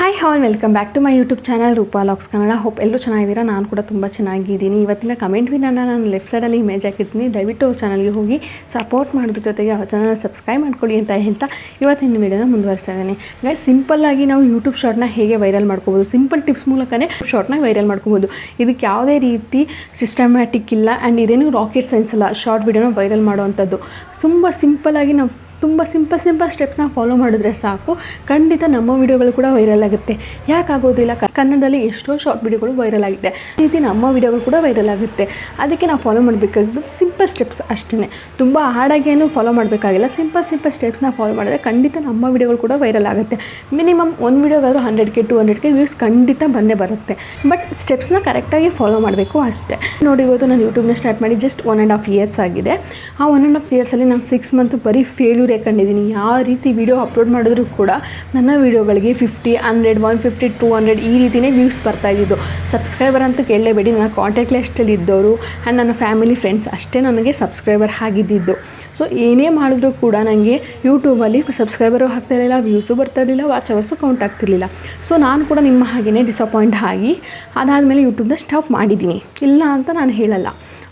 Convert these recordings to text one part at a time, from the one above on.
Hi all welcome back to my YouTube channel Roopa logs Kannada. Hope ಎಲ್ಲರೂ ಚೆನ್ನಾಗಿದ್ದೀರಾ. ನಾನು ಕೂಡ ತುಂಬ ಚೆನ್ನಾಗಿದ್ದೀನಿ. ಇವತ್ತಿನ ಕಮೆಂಟ್ ವಿನನ್ನು ನಾನು ಲೆಫ್ಟ್ ಸೈಡಲ್ಲಿ ಇಮೇಜ್ ಹಾಕಿರ್ತೀನಿ. ದಯವಿಟ್ಟು ಚಾನಲ್ಗೆ ಹೋಗಿ ಸಪೋರ್ಟ್ ಮಾಡೋದ್ರ ಜೊತೆಗೆ ಆ ಚಾನಲ್ ಸಬ್ಸ್ಕ್ರೈಬ್ ಮಾಡ್ಕೊಳ್ಳಿ ಅಂತ ಹೇಳ್ತಾ ಇವತ್ತಿನ ವೀಡಿಯೋನ ಮುಂದುವರಿಸ್ತಾ ಇದ್ದೀನಿ. ಗೈಸ್, ಸಿಂಪಲ್ಲಾಗಿ ನಾವು ಯೂಟ್ಯೂಬ್ ಶಾರ್ಟ್ನ ಹೇಗೆ ವೈರಲ್ ಮಾಡ್ಕೋಬೋದು, ಸಿಂಪಲ್ ಟಿಪ್ಸ್ ಮೂಲಕನೇ ಶಾರ್ಟ್ನ ವೈರಲ್ ಮಾಡ್ಕೋಬೋದು. ಇದಕ್ಕೆ ಯಾವುದೇ ರೀತಿ ಸಿಸ್ಟಮ್ಯಾಟಿಕ್ ಇಲ್ಲ ಆ್ಯಂಡ್ ಇದೇನು ರಾಕೆಟ್ ಸೈನ್ಸ್ ಅಲ್ಲ. ಶಾರ್ಟ್ ವೀಡಿಯೋನ ವೈರಲ್ ಮಾಡೋವಂಥದ್ದು ತುಂಬ ಸಿಂಪಲ್ಲಾಗಿ ನಾವು ತುಂಬ ಸಿಂಪಲ್ ಸ್ಟೆಪ್ಸ್ನ ಫಾಲೋ ಮಾಡಿದ್ರೆ ಸಾಕು, ಖಂಡಿತ ನಮ್ಮ ವೀಡಿಯೋಗಳು ಕೂಡ ವೈರಲ್ ಆಗುತ್ತೆ. ಯಾಕಾಗೋದಿಲ್ಲ? ಕನ್ನಡದಲ್ಲಿ ಎಷ್ಟೋ ಶಾರ್ಟ್ ವೀಡಿಯೋಗಳು ವೈರಲ್ ಆಗಿದೆ. ಈ ರೀತಿ ನಮ್ಮ ವೀಡಿಯೋಗಳು ಕೂಡ ವೈರಲ್ ಆಗುತ್ತೆ. ಅದಕ್ಕೆ ನಾವು ಫಾಲೋ ಮಾಡಬೇಕಾಗಿದ್ದು ಸಿಂಪಲ್ ಸ್ಟೆಪ್ಸ್ ಅಷ್ಟೇ. ತುಂಬ ಹಾರ್ಡಾಗಿ ಏನು ಫಾಲೋ ಮಾಡಬೇಕಾಗಿಲ್ಲ. ಸಿಂಪಲ್ ಸ್ಟೆಪ್ಸ್ನ ಫಾಲೋ ಮಾಡಿದ್ರೆ ಖಂಡಿತ ನಮ್ಮ ವೀಡಿಯೋಗಳು ಕೂಡ ವೈರಲ್ ಆಗುತ್ತೆ. ಮಿನಿಮಮ್ ಒಂದು ವೀಡಿಯೋಗಾದರೂ 100K 200K ವ್ಯೂಸ್ ಖಂಡಿತ ಬಂದೇ ಬರುತ್ತೆ. ಬಟ್ ಸ್ಟೆಪ್ಸ್ನ ಕರೆಕ್ಟಾಗಿ ಫಾಲೋ ಮಾಡಬೇಕು ಅಷ್ಟೇ. ನೋಡಿ, ಇವತ್ತು ನಾನು ಯೂಟ್ಯೂಬ್ನ ಸ್ಟಾರ್ಟ್ ಮಾಡಿ ಜಸ್ಟ್ 1.5 years ಆಗಿದೆ. ಆ 1.5 yearsಲ್ಲಿ ನಾನು 6 months ಬರೀ ಫೇಲ್ಯೂರ್ ಕಂಡಿದ್ದೀನಿ. ಯಾವ ರೀತಿ ವೀಡಿಯೋ ಅಪ್ಲೋಡ್ ಮಾಡಿದ್ರು ಕೂಡ ನನ್ನ ವೀಡಿಯೋಗಳಿಗೆ 50, 100, 150, 200 ಈ ರೀತಿಯೇ ವ್ಯೂಸ್ ಬರ್ತಾಯಿದ್ದು. ಸಬ್ಸ್ಕ್ರೈಬರ್ ಅಂತೂ ಕೇಳಲೇಬೇಡಿ. ನನ್ನ ಕಾಂಟ್ಯಾಕ್ಟ್ ಲಿಸ್ಟಲ್ಲಿ ಇದ್ದವರು ಆ್ಯಂಡ್ ನನ್ನ ಫ್ಯಾಮಿಲಿ ಫ್ರೆಂಡ್ಸ್ ಅಷ್ಟೇ ನನಗೆ ಸಬ್ಸ್ಕ್ರೈಬರ್ ಆಗಿದ್ದಿದ್ದು. ಸೊ ಏನೇ ಮಾಡಿದ್ರು ಕೂಡ ನನಗೆ ಯೂಟ್ಯೂಬಲ್ಲಿ ಸಬ್ಸ್ಕ್ರೈಬರು ಆಗ್ತಾಯಿರಲಿಲ್ಲ, ವ್ಯೂಸು ಬರ್ತಾಯಿರಲಿಲ್ಲ, ವಾಚ್ ಅವರ್ಸು ಕೌಂಟ್ ಆಗ್ತಿರಲಿಲ್ಲ. ಸೊ ನಾನು ಕೂಡ ನಿಮ್ಮ ಹಾಗೆಯೇ ಡಿಸಪಾಯಿಂಟ್ ಆಗಿ ಅದಾದಮೇಲೆ ಯೂಟ್ಯೂಬ್ನ ಸ್ಟಾಪ್ ಮಾಡಿದ್ದೀನಿ. ಇಲ್ಲ ಅಂತ ನಾನು ಹೇಳಲ್ಲ.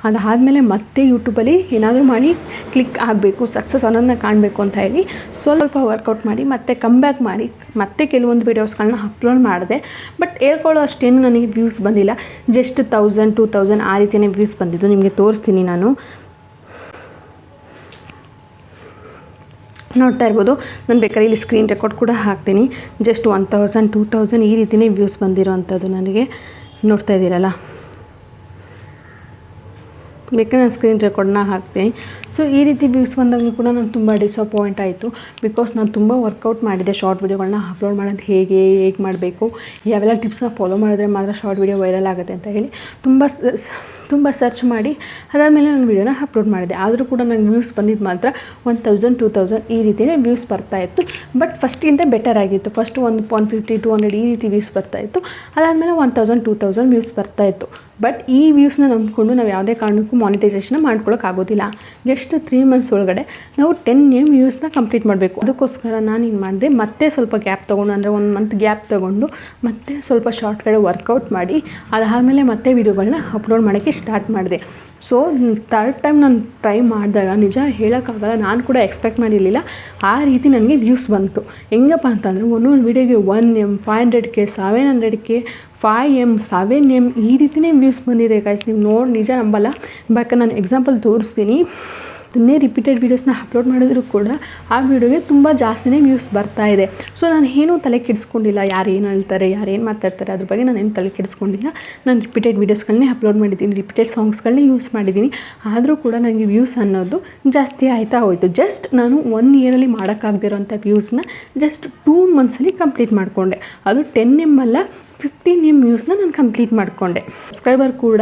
ಅದಾದಮೇಲೆ ಮತ್ತೆ ಯೂಟ್ಯೂಬಲ್ಲಿ ಏನಾದರೂ ಮಾಡಿ ಕ್ಲಿಕ್ ಆಗಬೇಕು, ಸಕ್ಸಸ್ ಅನ್ನೋದನ್ನ ಕಾಣಬೇಕು ಅಂತ ಹೇಳಿ ಸ್ವಲ್ಪ ವರ್ಕೌಟ್ ಮಾಡಿ ಮತ್ತೆ ಕಮ್ಬ್ಯಾಕ್ ಮಾಡಿ ಮತ್ತೆ ಕೆಲವೊಂದು ವೀಡಿಯೋಸ್ಗಳನ್ನ ಅಪ್ಲೋಡ್ ಮಾಡಿದೆ. ಬಟ್ ಹೇಳ್ಕೊಳ್ಳೋ ಅಷ್ಟೇನು ನನಗೆ ವ್ಯೂಸ್ ಬಂದಿಲ್ಲ. ಜಸ್ಟ್ 1000, 2000 ಆ ರೀತಿಯೇ ವ್ಯೂಸ್ ಬಂದಿದ್ದು. ನಿಮಗೆ ತೋರಿಸ್ತೀನಿ. ನಾನು ನೋಡ್ತಾ ಇರ್ಬೋದು. ನಾನು ಬೇಕಾದ್ರೆ ಇಲ್ಲಿ ಸ್ಕ್ರೀನ್ ರೆಕಾರ್ಡ್ ಕೂಡ ಹಾಕ್ತೀನಿ. ಜಸ್ಟ್ 1000, 2000 ಈ ರೀತಿಯೇ ವ್ಯೂಸ್ ಬಂದಿರೋ ಅಂಥದ್ದು ನನಗೆ. ನೋಡ್ತಾ ಇದ್ದೀರಲ್ಲ, ಬೇಕಾದ್ರೆ ನಾನು ಸ್ಕ್ರೀನ್ ರೆಕಾರ್ಡ್ನ ಹಾಕ್ತೀನಿ. ಸೊ ಈ ರೀತಿ ವ್ಯೂಸ್ ಬಂದಾಗಲೂ ಕೂಡ ನಾನು ತುಂಬ ಡಿಸಪಾಯಿಂಟ್ ಆಯಿತು. ಬಿಕಾಸ್ ನಾನು ತುಂಬ ವರ್ಕೌಟ್ ಮಾಡಿದೆ ಶಾರ್ಟ್ ವೀಡಿಯೋಗಳನ್ನ ಅಪ್ಲೋಡ್ ಮಾಡೋದು ಹೇಗೆ ಮಾಡಬೇಕು, ಯಾವೆಲ್ಲ ಟಿಪ್ಸ್ನ ಫಾಲೋ ಮಾಡಿದ್ರೆ ಮಾತ್ರ ಶಾರ್ಟ್ ವೀಡಿಯೋ ವೈರಲ್ ಆಗುತ್ತೆ ಅಂತ ಹೇಳಿ ತುಂಬ ಸರ್ಚ್ ಮಾಡಿ ಅದಾದಮೇಲೆ ನಾನು ವೀಡಿಯೋನ ಅಪ್ಲೋಡ್ ಮಾಡಿದೆ. ಆದರೂ ಕೂಡ ನನಗೆ ವ್ಯೂಸ್ ಬಂದಿದ್ದು ಮಾತ್ರ 1000, 2000 ಈ ರೀತಿಯೇ ವ್ಯೂಸ್ ಬರ್ತಾಯಿತ್ತು. ಬಟ್ ಫಸ್ಟಿಗಿಂತ ಬೆಟರ್ ಆಗಿತ್ತು. ಫಸ್ಟ್ 150, 200 ಈ ರೀತಿ ವ್ಯೂಸ್ ಬರ್ತಾಯಿತ್ತು. ಅದಾದಮೇಲೆ 1000, 2000 ವ್ಯೂಸ್ ಬರ್ತಾಯಿತ್ತು. ಬಟ್ ಈ ವ್ಯೂಸ್ನ ನಂಬಿಕೊಂಡು ನಾವು ಯಾವುದೇ ಕಾರಣಕ್ಕೂ ಮಾನಿಟೈಸೇಷನ್ನ ಮಾಡ್ಕೊಳ್ಳೋಕ್ಕಾಗೋದಿಲ್ಲ. ಜಸ್ಟ್ 3 months ಒಳಗಡೆ ನಾವು 10 ವ್ಯೂಸ್ನ ಕಂಪ್ಲೀಟ್ ಮಾಡಬೇಕು. ಅದಕ್ಕೋಸ್ಕರ ನಾನು ಏನು ಮಾಡಿದೆ, ಮತ್ತೆ ಸ್ವಲ್ಪ ಗ್ಯಾಪ್ ತೊಗೊಂಡು, ಅಂದರೆ 1 month ಗ್ಯಾಪ್ ತೊಗೊಂಡು ಮತ್ತೆ ಸ್ವಲ್ಪ ಶಾರ್ಟ್ ಕಡೆ ವರ್ಕೌಟ್ ಮಾಡಿ ಅದಾದಮೇಲೆ ಮತ್ತೆ ವೀಡಿಯೋಗಳನ್ನ ಅಪ್ಲೋಡ್ ಮಾಡೋಕ್ಕೆ ಸ್ಟಾರ್ಟ್ ಮಾಡಿದೆ. ಸೊ 3rd ಟೈಮ್ ನಾನು ಟ್ರೈ ಮಾಡಿದಾಗ ನಿಜ ಹೇಳೋಕ್ಕಾಗಲ್ಲ, ನಾನು ಕೂಡ ಎಕ್ಸ್ಪೆಕ್ಟ್ ಮಾಡಿರಲಿಲ್ಲ ಆ ರೀತಿ ನನಗೆ ವ್ಯೂಸ್ ಬಂತು. ಹೆಂಗಪ್ಪ ಅಂತಂದರೆ ಒಂದೊಂದು ವೀಡಿಯೋಗೆ 1M, 500K, 700K, 5M, 7M ಈ ರೀತಿಯೇ ವ್ಯೂಸ್ ಬಂದಿದೆ ಗೈಸ್. ನೀವು ನೋಡಿ ನಿಜ ನಂಬಲ್ಲ. ಬೇಕಾದ್ರೆ ನಾನು ಎಕ್ಸಾಂಪಲ್ ತೋರಿಸ್ತೀನಿ. ಅದನ್ನೇ ರಿಪೀಟೆಡ್ ವೀಡಿಯೋಸ್ನ ಅಪ್ಲೋಡ್ ಮಾಡಿದ್ರು ಕೂಡ ಆ ವೀಡಿಯೋಗೆ ತುಂಬ ಜಾಸ್ತಿನೇ ವ್ಯೂಸ್ ಬರ್ತಾಯಿದೆ. ಸೊ ನಾನು ಏನೂ ತಲೆ ಕೆಡಿಸ್ಕೊಂಡಿಲ್ಲ. ಯಾರು ಏನು ಹೇಳ್ತಾರೆ, ಯಾರು ಏನು ಮಾತಾಡ್ತಾರೆ ಅದ್ರ ಬಗ್ಗೆ ನಾನು ಏನು ತಲೆ ಕೆಡಿಸ್ಕೊಂಡಿಲ್ಲ. ನಾನು ರಿಪೀಟೆಡ್ ವೀಡಿಯೋಸ್ಗಳನ್ನೇ ಅಪ್ಲೋಡ್ ಮಾಡಿದ್ದೀನಿ, ರಿಪೀಟೆಡ್ ಸಾಂಗ್ಸ್ಗಳನ್ನೇ ಯೂಸ್ ಮಾಡಿದ್ದೀನಿ. ಆದರೂ ಕೂಡ ನನಗೆ ವ್ಯೂಸ್ ಅನ್ನೋದು ಜಾಸ್ತಿ ಆಯ್ತಾ ಹೋಯಿತು. ಜಸ್ಟ್ ನಾನು 1 yearಲ್ಲಿ ಮಾಡೋಕ್ಕಾಗದಿರೋಂಥ ವ್ಯೂಸ್ನ ಜಸ್ಟ್ 2 monthsಲ್ಲಿ ಕಂಪ್ಲೀಟ್ ಮಾಡಿಕೊಂಡೆ. ಅದು 10M ಅಲ್ಲ, 15M ವ್ಯೂಸ್ನ ನಾನು ಕಂಪ್ಲೀಟ್ ಮಾಡಿಕೊಂಡೆ. ಸಬ್ಸ್ಕ್ರೈಬರ್ ಕೂಡ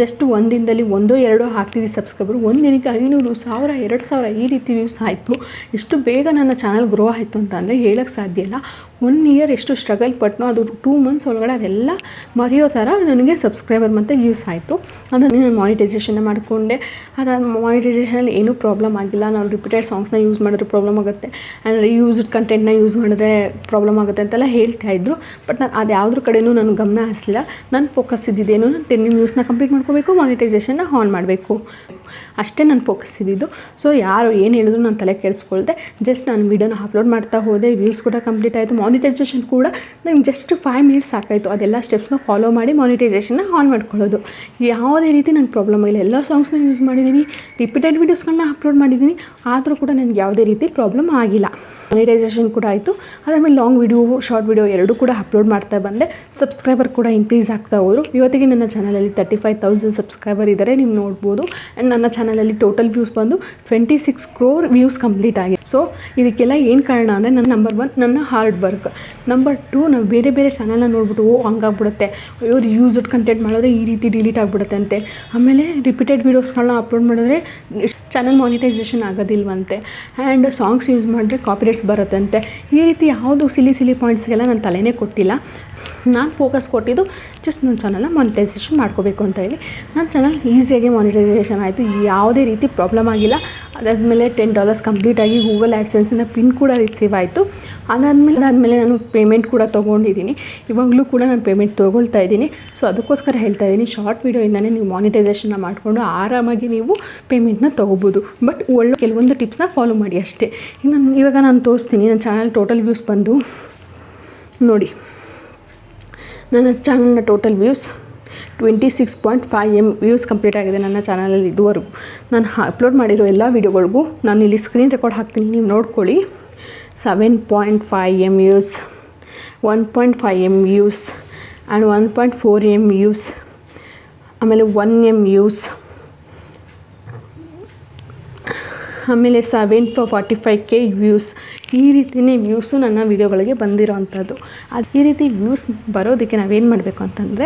ಜಸ್ಟ್ ಒಂದಿನದಲ್ಲಿ 1-2 ಆಗ್ತಿದ್ದ ಸಬ್ಸ್ಕ್ರೈಬರ್ ಒಂದು ದಿನಕ್ಕೆ 500, 1000, 2000 ಈ ರೀತಿ ವ್ಯೂಸ್ ಆಯಿತು. ಎಷ್ಟು ಬೇಗ ನನ್ನ ಚಾನಲ್ ಗ್ರೋ ಆಯಿತು ಅಂತಂದರೆ ಹೇಳೋಕ್ಕೆ ಸಾಧ್ಯ ಇಲ್ಲ. 1 year ಎಷ್ಟು ಸ್ಟ್ರಗಲ್ ಪಟ್ಟನೋ ಅದು 2 months ಒಳಗಡೆ ಅದೆಲ್ಲ ಮರೆಯೋ ಥರ ನನಗೆ ಸಬ್ಸ್ಕ್ರೈಬರ್ ಮತ್ತು ವ್ಯೂಸ್ ಆಯಿತು. ಅದನ್ನು ನಾನು ಮಾನಿಟೈಸೇಷನ್ನ ಮಾಡಿಕೊಂಡೆ. ಅದು ಮಾನಿಟೈಸೇಷನಲ್ಲಿ ಏನೂ ಪ್ರಾಬ್ಲಮ್ ಆಗಿಲ್ಲ. ನಾವು ರಿಪೀಟೆಡ್ ಸಾಂಗ್ಸ್ನ ಯೂಸ್ ಮಾಡಿದ್ರೆ ಪ್ರಾಬ್ಲಮ್ ಆಗುತ್ತೆ ಆ್ಯಂಡ್ ರಿಯೂಸ್ಡ್ ಕಂಟೆಂಟ್ನ ಯೂಸ್ ಮಾಡಿದ್ರೆ ಪ್ರಾಬ್ಲಮ್ ಆಗುತ್ತೆ ಅಂತೆಲ್ಲ ಹೇಳ್ತಾಯಿದ್ರು. ಬಟ್ ನಾನು ಅದು ಯಾವುದ್ರ ಕಡೆಯೂ ನಾನು ಗಮನ ಹರಿಸಲಿಲ್ಲ. ನನ್ನ ಫೋಕಸ್ ಇದ್ದಿದ್ದೇನು, ನಾನು 10 ವ್ಯೂಸ್ನ ಕಂಪ್ಲೀಟ್ ಮಾಡ್ಕೋಬೇಕು, ಮಾನಿಟೈಸೇಷನ್ನ ಆನ್ ಮಾಡಬೇಕು, ಅಷ್ಟೇ ನನ್ನ ಫೋಕಸ್ ಇದ್ದಿದ್ದು. ಸೊ ಯಾರು ಏನು ಹೇಳಿದ್ರು ನಾನು ತಲೆ ಕೆಡಿಸ್ಕೊಳ್ದೆ. ಜಸ್ಟ್ ನಾನು ವೀಡಿಯೋನ ಅಪ್ಲೋಡ್ ಮಾಡ್ತಾ ಹೋದೆ. ವ್ಯೂಸ್ ಕೂಡ ಕಂಪ್ಲೀಟ್ ಆಯಿತು. ಮಾನಿಟೈಸೇಷನ್ ಕೂಡ ನಂಗೆ ಜಸ್ಟ್ 5 minutes ಸಾಕಾಯಿತು. ಅದೆಲ್ಲ ಸ್ಟೆಪ್ಸ್ನ ಫಾಲೋ ಮಾಡಿ ಮಾನಿಟೈಸೇಷನ್ನ ಆನ್ ಮಾಡ್ಕೊಳ್ಳೋದು. ಯಾವುದೇ ರೀತಿ ನಂಗೆ ಪ್ರಾಬ್ಲಮ್ ಇಲ್ಲ. ಎಲ್ಲ ಸಾಂಗ್ಸ್ನ ಯೂಸ್ ಮಾಡಿದ್ದೀನಿ, ರಿಪೀಟೆಡ್ ವೀಡಿಯೋಸ್ಗಳನ್ನ ಅಪ್ಲೋಡ್ ಮಾಡಿದ್ದೀನಿ. ಆದರೂ ಕೂಡ ನನಗೆ ಯಾವುದೇ ರೀತಿ ಪ್ರಾಬ್ಲಮ್ ಆಗಿಲ್ಲ. ಮಾನಿಟೈಸೇಷನ್ ಕೂಡ ಆಯಿತು. ಅದಾದಮೇಲೆ ಲಾಂಗ್ ವೀಡಿಯೋ, ಶಾರ್ಟ್ ವೀಡಿಯೋ ಎರಡೂ ಕೂಡ ಅಪ್ಲೋಡ್ ಮಾಡ್ತಾ ಬಂದೆ. ಸಬ್ಸ್ಕ್ರೈಬರ್ ಕೂಡ ಇನ್ಕ್ರೀಸ್ ಆಗ್ತಾ ಹೋದರು. ಇವತ್ತಿಗೆ ನನ್ನ ಚಾನಲಲ್ಲಿ 35,000 ಸಬ್ಸ್ಕ್ರೈಬರ್ ಇದ್ದಾರೆ, ನೀವು ನೋಡ್ಬೋದು. ಆ್ಯಂಡ್ ನನ್ನ ಚಾನಲಲ್ಲಿ ಟೋಟಲ್ ವ್ಯೂಸ್ ಬಂದು 26 crore ವ್ಯೂಸ್ ಕಂಪ್ಲೀಟ್ ಆಗಿದೆ. ಸೊ ಇದಕ್ಕೆಲ್ಲ ಏನು ಕಾರಣ ಅಂದರೆ ನನ್ನ ನಂಬರ್ 1 ನನ್ನ ಹಾರ್ಡ್ ವರ್ಕ್, ನಂಬರ್ 2 ನಾವು ಬೇರೆ ಚಾನಲ್ನ ನೋಡ್ಬಿಟ್ಟು ಹಂಗಾಗ್ಬಿಡುತ್ತೆ, ಇವ್ರು ಯೂಸ್ಡ್ ಕಂಟೆಂಟ್ ಮಾಡಿದ್ರೆ ಈ ರೀತಿ ಡಿಲೀಟ್ ಆಗಿಬಿಡುತ್ತೆ ಅಂತೆ. ಆಮೇಲೆ ರಿಪೀಟೆಡ್ ವೀಡಿಯೋಸ್ಗಳನ್ನ ಅಪ್ಲೋಡ್ ಮಾಡಿದ್ರೆ ಚಾನಲ್ ಮಾನಿಟೈಸೇಷನ್ ಆಗೋದಿಲ್ವಂತೆ. ಆ್ಯಂಡ್ ಸಾಂಗ್ಸ್ ಯೂಸ್ ಮಾಡಿದ್ರೆ ಕಾಪಿರೈಟ್ಸ್ ಬರುತ್ತಂತೆ. ಈ ರೀತಿ ಯಾವುದು ಸಿಲಿ ಪಾಯಿಂಟ್ಸ್ಗೆಲ್ಲ ನಾನು ತಲೆನೇ ಕೊಟ್ಟಿಲ್ಲ. ನಾನು ಫೋಕಸ್ ಕೊಟ್ಟಿದ್ದು ಜಸ್ಟ್ ನನ್ನ ಚಾನಲ್ನ ಮಾನಿಟೈಸೇಷನ್ ಮಾಡ್ಕೋಬೇಕು ಅಂತ ಹೇಳಿ. ನನ್ನ ಚಾನಲ್ ಈಸಿಯಾಗಿ ಮಾನಿಟೈಸೇಷನ್ ಆಯಿತು, ಯಾವುದೇ ರೀತಿ ಪ್ರಾಬ್ಲಮ್ ಆಗಿಲ್ಲ. ಅದಾದಮೇಲೆ $10 ಕಂಪ್ಲೀಟಾಗಿ ಗೂಗಲ್ ಆ್ಯಡ್ಸೆನ್ಸಿಂದ ಪಿನ್ ಕೂಡ ರಿಸೀವ್ ಆಯಿತು. ಅದಾದಮೇಲೆ ನಾನು ಪೇಮೆಂಟ್ ಕೂಡ ತೊಗೊಂಡಿದ್ದೀನಿ. ಇವಾಗಲೂ ಕೂಡ ನಾನು ಪೇಮೆಂಟ್ ತೊಗೊಳ್ತಾ ಇದ್ದೀನಿ. ಸೊ ಅದಕ್ಕೋಸ್ಕರ ಹೇಳ್ತಾ ಇದ್ದೀನಿ, ಶಾರ್ಟ್ ವೀಡಿಯೋಯಿಂದನೇ ನೀವು ಮಾನಿಟೈಸೇಷನ್ನ ಮಾಡಿಕೊಂಡು ಆರಾಮಾಗಿ ನೀವು ಪೇಮೆಂಟ್ನ ತೊಗೋಬೋದು. ಬಟ್ ಒಳ್ಳೆ ಕೆಲವೊಂದು ಟಿಪ್ಸ್ನ ಫಾಲೋ ಮಾಡಿ ಅಷ್ಟೇ. ಇವಾಗ ನಾನು ತೋರಿಸ್ತೀನಿ ನನ್ನ ಚಾನಲ್ ಟೋಟಲ್ ವ್ಯೂಸ್ ಬಂದು ನನ್ನ ಚಾನಲ್ನ total views 26.5 M views complete ಆಗಿದೆ ನನ್ನ ಚಾನಲಲ್ಲಿ ಇದುವರೆಗೂ. ನಾನು ಅಪ್ಲೋಡ್ ಮಾಡಿರೋ ಎಲ್ಲ ವೀಡಿಯೋಗಳಿಗೂ ನಾನು ಇಲ್ಲಿ ಸ್ಕ್ರೀನ್ ರೆಕಾರ್ಡ್ ಹಾಕ್ತೀನಿ, ನೀವು ನೋಡ್ಕೊಳ್ಳಿ. 7.5 M views, 1.5 M views and 1.4 M views, ಆಮೇಲೆ 1 M ವ್ಯೂಸ್, ಆಮೇಲೆ 745K ವ್ಯೂಸ್. ಈ ರೀತಿಯೇ ವ್ಯೂಸು ನನ್ನ ವೀಡಿಯೋಗಳಿಗೆ ಬಂದಿರೋ ಅಂಥದ್ದು. ಈ ರೀತಿ ವ್ಯೂಸ್ ಬರೋದಕ್ಕೆ ನಾವೇನು ಮಾಡಬೇಕು ಅಂತಂದರೆ,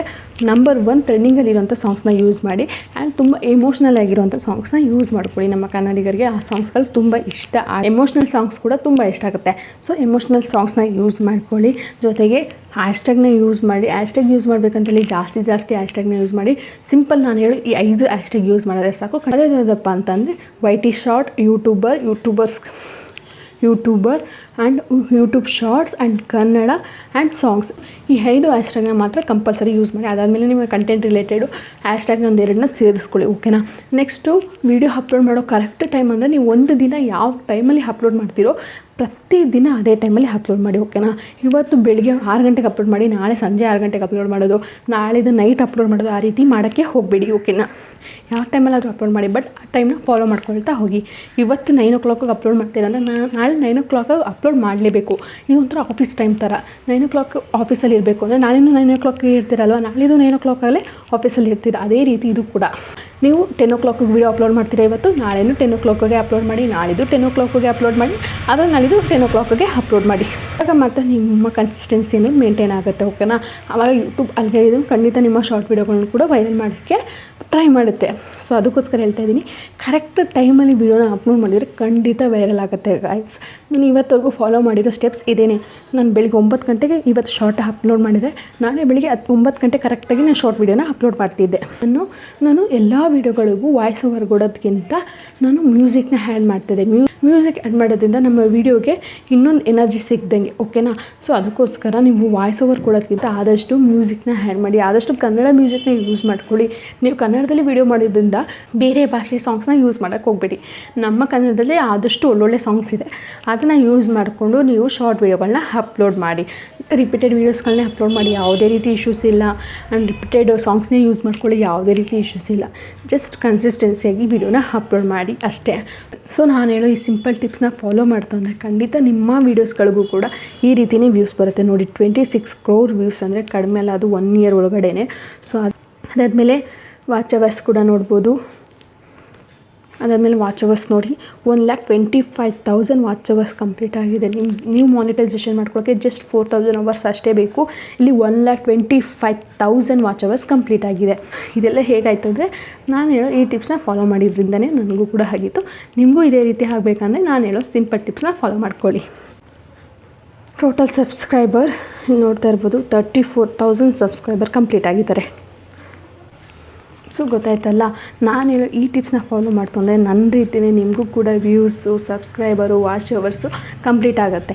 ನಂಬರ್ 1 ಟ್ರೆಂಡಿಂಗಲ್ಲಿರೋಂಥ ಸಾಂಗ್ಸ್ನ ಯೂಸ್ ಮಾಡಿ ಆ್ಯಂಡ್ ತುಂಬ ಎಮೋಷ್ನಲ್ ಆಗಿರೋಂಥ ಸಾಂಗ್ಸ್ನ ಯೂಸ್ ಮಾಡ್ಕೊಳ್ಳಿ. ನಮ್ಮ ಕನ್ನಡಿಗರಿಗೆ ಆ ಸಾಂಗ್ಸ್ಗಳು ತುಂಬ ಇಷ್ಟ, ಎಮೋಷ್ನಲ್ ಸಾಂಗ್ಸ್ ಕೂಡ ತುಂಬ ಇಷ್ಟ ಆಗುತ್ತೆ. ಸೊ ಎಮೋಷ್ನಲ್ ಸಾಂಗ್ಸ್ನ ಯೂಸ್ ಮಾಡ್ಕೊಳ್ಳಿ. ಜೊತೆಗೆ ಹ್ಯಾಶ್ಟ್ಯಾಗ್ನ ಯೂಸ್ ಮಾಡಿ. ಹ್ಯಾಶ್ಟ್ಯಾಗ್ ಯೂಸ್ ಮಾಡಬೇಕಂತೇಳಿ ಜಾಸ್ತಿ ಹ್ಯಾಶ್ಟ್ಯಾಗ್ನ ಯೂಸ್ ಮಾಡಿ. ಸಿಂಪಲ್ ನಾನು ಹೇಳಿ ಈ 5 ಹ್ಯಾಶ್ಟ್ಯಾಗ್ ಯೂಸ್ ಮಾಡಿದ್ರೆ ಸಾಕು. ಯಾವುದಪ್ಪ ಅಂತಂದರೆ YT short, YouTuber and YouTube shorts and Kannada and songs. ಈ 5 ಹ್ಯಾಶ್ಟ್ಯಾಗ್ನ ಮಾತ್ರ ಕಂಪಲ್ಸರಿ ಯೂಸ್ ಮಾಡಿ. ಅದಾದಮೇಲೆ ನಿಮಗೆ ಕಂಟೆಂಟ್ ರಿಲೇಟೆಡು ಹ್ಯಾಶ್ಟ್ಯಾಗ್ನ ಒಂದೆರಡನ್ನ ಸೇರಿಸ್ಕೊಳ್ಳಿ, ಓಕೆನಾ. ನೆಕ್ಸ್ಟು ವೀಡಿಯೋ ಅಪ್ಲೋಡ್ ಮಾಡೋ ಕರೆಕ್ಟ್ ಟೈಮ್ ಅಂದರೆ ನೀವು ಒಂದು ದಿನ ಯಾವ ಟೈಮಲ್ಲಿ ಅಪ್ಲೋಡ್ ಮಾಡ್ತೀರೋ ಪ್ರತಿದಿನ ಅದೇ ಟೈಮಲ್ಲಿ ಅಪ್ಲೋಡ್ ಮಾಡಿ, ಓಕೆನಾ. ಇವತ್ತು ಬೆಳಿಗ್ಗೆ 6 ಗಂಟೆಗೆ ಅಪ್ಲೋಡ್ ಮಾಡಿ, ನಾಳೆ ಸಂಜೆ 6 ಗಂಟೆಗೆ ಅಪ್ಲೋಡ್ ಮಾಡೋದು, ನಾಳೆದು ನೈಟ್ ಅಪ್ಲೋಡ್ ಮಾಡೋದು, ಆ ರೀತಿ ಮಾಡೋಕ್ಕೆ ಹೋಗಬೇಡಿ, ಓಕೆನಾ. ಯಾವ ಟೈಮಲ್ಲಾದರೂ ಅಪ್ಲೋಡ್ ಮಾಡಿ, ಬಟ್ ಆ ಟೈಮ್ನ ಫಾಲೋ ಮಾಡ್ಕೊಳ್ತಾ ಹೋಗಿ. ಇವತ್ತು 9 o'clock ಅಪ್ಲೋಡ್ ಮಾಡ್ತೀರ ಅಂದರೆ ನಾಳೆ 9 o'clock ಅಪ್ಲೋಡ್ ಮಾಡಲೇಬೇಕು. ಇದು ಒಂಥರ ಆಫೀಸ್ ಟೈಮ್ ಥರ. 9 o'clock ಆಫೀಸಲ್ಲಿ ಇರಬೇಕು ಅಂದರೆ ನಾಳೆನೂ 9 o'clock ಇರ್ತೀರಲ್ವ, ನಾಳಿದ್ದು 9 o'clock ಆಫೀಸಲ್ಲಿ ಇರ್ತೀರ. ಅದೇ ರೀತಿ ಇದು ಕೂಡ ನೀವು 10 o'clock ವೀಡಿಯೋ ಅಪ್ಲೋಡ್ ಮಾಡ್ತೀರಾ ಇವತ್ತು, ನಾಳೆನೂ 10 o'clock ಅಪ್ಲೋಡ್ ಮಾಡಿ, ನಾಳಿದ್ದು 10 o'clock ಅಪ್ಲೋಡ್ ಮಾಡಿ, ಆದರೆ ನಾಳಿದ್ದು 10 o'clock ಅಪ್ಲೋಡ್ ಮಾಡಿ. ಆವಾಗ ಮಾತ್ರ ನಿಮ್ಮ ಕನ್ಸಿಸ್ಟೆನ್ಸಿ ಅನ್ನೋದು ಮೇಂಟೈನ್ ಆಗುತ್ತೆ, ಓಕೆನಾ. ಆವಾಗ ಯೂಟ್ಯೂಬ್ ಅಲ್ಗಾರಿದಮ್ ಖಂಡಿತ ನಿಮ್ಮ ಶಾರ್ಟ್ ವೀಡಿಯೋಗಳನ್ನ ಕೂಡ ವೈರಲ್ ಮಾಡೋಕ್ಕೆ ಟ್ರೈ ಮಾಡುತ್ತೆ. ಸೊ ಅದಕ್ಕೋಸ್ಕರ ಹೇಳ್ತಾ ಇದ್ದೀನಿ, ಕರೆಕ್ಟ್ ಟೈಮಲ್ಲಿ ವೀಡಿಯೋನ ಅಪ್ಲೋಡ್ ಮಾಡಿದರೆ ಖಂಡಿತ ವೈರಲ್ ಆಗುತ್ತೆ ಗೈಸ್. ನಾನು ಇವತ್ತವರೆಗೂ ಫಾಲೋ ಮಾಡಿರೋ ಸ್ಟೆಪ್ಸ್ ಇದೇನೆ. ನಾನು ಬೆಳಿಗ್ಗೆ 9 ಗಂಟೆಗೆ ಇವತ್ತು ಶಾರ್ಟ್ ಅಪ್ಲೋಡ್ ಮಾಡಿದೆ, ನಾಳೆ ಬೆಳಿಗ್ಗೆ 9 ಗಂಟೆ ಕರೆಕ್ಟಾಗಿ ನಾನು ಶಾರ್ಟ್ ವೀಡಿಯೋನ ಅಪ್ಲೋಡ್ ಮಾಡ್ತಿದ್ದೆ. ನಾನು ಎಲ್ಲ ವೀಡಿಯೋಗಳಿಗೂ ವಾಯ್ಸ್ ಓವರ್ ಕೊಡೋದಕ್ಕಿಂತ ನಾನು ಮ್ಯೂಸಿಕ್ನ ಆ್ಯಡ್ ಮಾಡ್ತಿದ್ದೆ. ಮ್ಯೂಸಿಕ್ ಆ್ಯಡ್ ಮಾಡೋದ್ರಿಂದ ನಮ್ಮ ವೀಡಿಯೋಗೆ ಇನ್ನೊಂದು ಎನರ್ಜಿ ಸಿಗ್ದಂಗೆ, ಓಕೆನಾ. ಸೊ ಅದಕ್ಕೋಸ್ಕರ ನೀವು ವಾಯ್ಸ್ ಓವರ್ ಕೊಡೋದಕ್ಕಿಂತ ಆದಷ್ಟು ಮ್ಯೂಸಿಕ್ನ ಆ್ಯಡ್ ಮಾಡಿ, ಆದಷ್ಟು ಕನ್ನಡ ಮ್ಯೂಸಿಕ್ನ ಯೂಸ್ ಮಾಡ್ಕೊಳ್ಳಿ. ನೀವು ಕನ್ನಡದಲ್ಲಿ ವೀಡಿಯೋ ಮಾಡೋದ್ರಿಂದ ಬೇರೆ ಭಾಷೆ ಸಾಂಗ್ಸ್ನ ಯೂಸ್ ಮಾಡೋಕ್ಕೆ ಹೋಗಬೇಡಿ. ನಮ್ಮ ಕನ್ನಡದಲ್ಲಿ ಆದಷ್ಟು ಒಳ್ಳೊಳ್ಳೆ ಸಾಂಗ್ಸ್ ಇದೆ, ಅದನ್ನು ಯೂಸ್ ಮಾಡಿಕೊಂಡು ನೀವು ಶಾರ್ಟ್ ವೀಡಿಯೋಗಳನ್ನ ಅಪ್ಲೋಡ್ ಮಾಡಿ. ರಿಪೀಟೆಡ್ ವೀಡಿಯೋಸ್ಗಳನ್ನೇ ಅಪ್ಲೋಡ್ ಮಾಡಿ, ಯಾವುದೇ ರೀತಿ ಇಶ್ಯೂಸ್ ಇಲ್ಲ. ಆ್ಯಂಡ್ ರಿಪೀಟೆಡ್ ಸಾಂಗ್ಸ್ನೇ ಯೂಸ್ ಮಾಡ್ಕೊಳ್ಳಿ, ಯಾವುದೇ ರೀತಿ ಇಶ್ಯೂಸ್ ಇಲ್ಲ. ಜಸ್ಟ್ ಕನ್ಸಿಸ್ಟೆನ್ಸಿಯಾಗಿ ವೀಡಿಯೋನ ಅಪ್ಲೋಡ್ ಮಾಡಿ ಅಷ್ಟೇ. ಸೊ ನಾನು ಹೇಳೋ ಈ ಸಿಂಪಲ್ ಟಿಪ್ಸ್ನ ಫಾಲೋ ಮಾಡ್ತಾ ಅಂದರೆ ಖಂಡಿತ ನಿಮ್ಮ ವೀಡಿಯೋಸ್ಗಳಿಗೂ ಕೂಡ ಈ ರೀತಿಯೇ ವ್ಯೂಸ್ ಬರುತ್ತೆ. ನೋಡಿ 26 crore ವ್ಯೂಸ್ ಅಂದರೆ ಕಡಿಮೆ ಅಲ್ಲ, ಅದು 1 year ಒಳಗಡೆ. ಸೊ ಅದಾದಮೇಲೆ ವಾಚ್ ಅವರ್ಸ್ ಕೂಡ ನೋಡ್ಬೋದು. ಅದಾದಮೇಲೆ ವಾಚ್ ಅವರ್ಸ್ ನೋಡಿ 1,25,000 ವಾಚ್ ಅವರ್ಸ್ ಕಂಪ್ಲೀಟ್ ಆಗಿದೆ. ನೀವು ಮಾನಿಟೈಸೇಷನ್ ಮಾಡ್ಕೊಳ್ಳೋಕ್ಕೆ ಜಸ್ಟ್ 4,000 ಅವರ್ಸ್ ಅಷ್ಟೇ ಬೇಕು. ಇಲ್ಲಿ 1,25,000 ವಾಚ್ ಅವರ್ಸ್ ಕಂಪ್ಲೀಟ್ ಆಗಿದೆ. ಇದೆಲ್ಲ ಹೇಗಾಯಿತು ಅಂದರೆ ನಾನು ಹೇಳೋ ಈ ಟಿಪ್ಸ್ನ ಫಾಲೋ ಮಾಡಿದ್ರಿಂದನೇ ನನಗೂ ಕೂಡ ಆಗಿತ್ತು. ನಿಮಗೂ ಇದೇ ರೀತಿ ಆಗಬೇಕಂದ್ರೆ ನಾನು ಹೇಳೋ ಸಿಂಪಲ್ ಟಿಪ್ಸ್ನ ಫಾಲೋ ಮಾಡ್ಕೊಳ್ಳಿ. ಟೋಟಲ್ ಸಬ್ಸ್ಕ್ರೈಬರ್ ನೋಡ್ತಾ ಇರ್ಬೋದು, 34,000 ಸಬ್ಸ್ಕ್ರೈಬರ್ ಕಂಪ್ಲೀಟ್ ಆಗಿದ್ದಾರೆ. ಸೊ ಗೊತ್ತಾಯ್ತಲ್ಲ, ನಾನು ಹೇಳೋ ಈ ಟಿಪ್ಸ್ನ ಫಾಲೋ ಮಾಡ್ತಂದರೆ ನನ್ನ ರೀತಿಯೇ ನಿಮಗೂ ಕೂಡ views, subscriber, watch hours complete ಆಗುತ್ತೆ.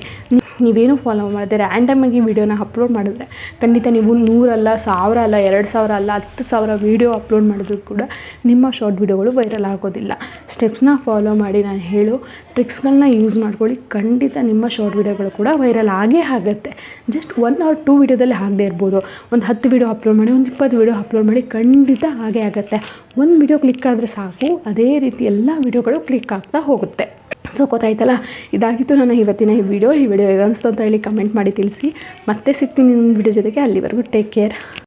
ನೀವೇನು ಫಾಲೋ ಮಾಡಿದ್ರೆ ರ್ಯಾಂಡಮಾಗಿ ವೀಡಿಯೋನ ಅಪ್ಲೋಡ್ ಮಾಡಿದ್ರೆ ಖಂಡಿತ ನೀವು 100 ಅಲ್ಲ, 1000 ಅಲ್ಲ, 2000 ಅಲ್ಲ, 10,000 ವೀಡಿಯೋ ಅಪ್ಲೋಡ್ ಮಾಡಿದ್ರು ಕೂಡ ನಿಮ್ಮ ಶಾರ್ಟ್ ವೀಡಿಯೋಗಳು ವೈರಲ್ ಆಗೋದಿಲ್ಲ. ಸ್ಟೆಪ್ಸ್ನ ಫಾಲೋ ಮಾಡಿ, ನಾನು ಹೇಳೋ ಟ್ರಿಕ್ಸ್ಗಳನ್ನ ಯೂಸ್ ಮಾಡ್ಕೊಳ್ಳಿ. ಖಂಡಿತ ನಿಮ್ಮ ಶಾರ್ಟ್ ವೀಡಿಯೋಗಳು ಕೂಡ ವೈರಲ್ ಆಗೇ ಆಗುತ್ತೆ. ಜಸ್ಟ್ 1 or 2 ವೀಡಿಯೋದಲ್ಲಿ ಆಗದೆ ಇರ್ಬೋದು, ಒಂದು 10 ವೀಡಿಯೋ ಅಪ್ಲೋಡ್ ಮಾಡಿ, ಒಂದು 20 ವೀಡಿಯೋ ಅಪ್ಲೋಡ್ ಮಾಡಿ, ಖಂಡಿತ ಹಾಗೇ ಆಗುತ್ತೆ. ಒಂದು ವೀಡಿಯೋ ಕ್ಲಿಕ್ ಆದರೆ ಸಾಕು, ಅದೇ ರೀತಿ ಎಲ್ಲ ವೀಡಿಯೋಗಳು ಕ್ಲಿಕ್ ಆಗ್ತಾ ಹೋಗುತ್ತೆ. ಸೊ ಗೊತ್ತಾಯ್ತಲ್ಲ, ಇದಾಗಿತ್ತು ನನ್ನ ಇವತ್ತಿನ ಈ ವಿಡಿಯೋ ಹೇಗೆ ಅನಿಸ್ತು ಅಂತ ಹೇಳಿ ಕಮೆಂಟ್ ಮಾಡಿ ತಿಳಿಸಿ. ಮತ್ತೆ ಸಿಗ್ತೀನಿ ಇನ್ನೊಂದು ವಿಡಿಯೋ ಜೊತೆಗೆ. ಅಲ್ಲಿವರೆಗೂ ಟೇಕ್ ಕೇರ್.